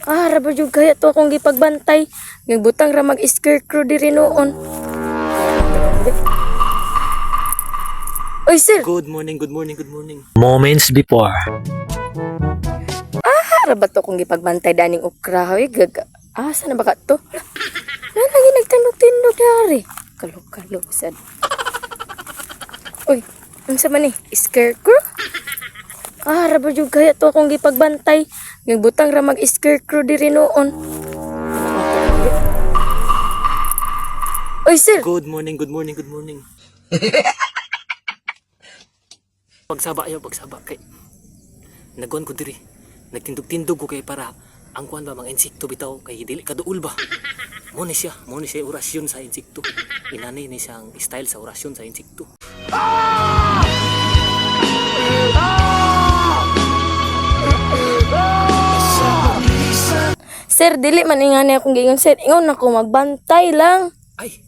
Raba jud kaya to akong gipagbantay. Nagbutang ra mag-scarecrow diri noon. Oy, sir. Good morning, good morning, good morning. Moments before. Raba to akong gipagbantay daning ukra. Hoy, asa na ba ka to? Wala lagi nagtindog-tindog dari. Kalo-kalo sad. Uy, unsa man ni? Scarecrow? Raba jud kaya to akong gipagbantay. Nagbutang ra mag-scarecrow diri noon. Oy, sir. Good morning, good morning, good morning. Pagsaba ayaw, pagsaba kay nagkuhan ko diri. Nagtindog-tindog ko kay para ang kuhan ba mga insekto bitaw kay dili kaduol ba. Mo ni siya orasyon sa insekto. Inani ni siyang style sa orasyon sa insekto. Sir, dili man ingani akong giingon, sir. Ingon ako magbantay lang. Ay,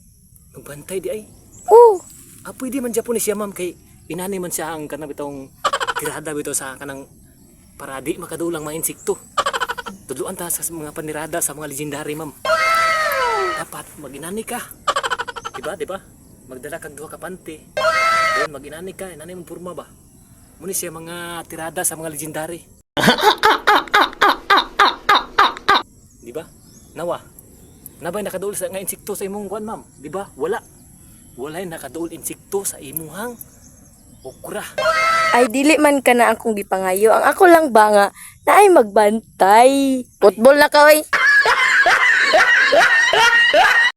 magbantay di ay. Oh, Pwede man Japones siya ma'am kay inani man siya ang kanang bitong tirada bitaw sa kanang para di makadulang mga insekto. Tudluan ta sa mga panirada sa mga legendary ma'am. Dapat maginani ka. Diba? Magdala kag duha ka pante. Doon maginani ka, inani mong purma ba? Muna siya mga tirada sa mga legendary. Diba? Nawa. Nabay nakaduol sa nga insekto sa imong kuan ma'am. Diba? Walay nakaduol insekto sa imuhang okra. ay dili man ka na akong gipangayo. Ang ako lang ba nga na ay magbantay. Football na ka, oy.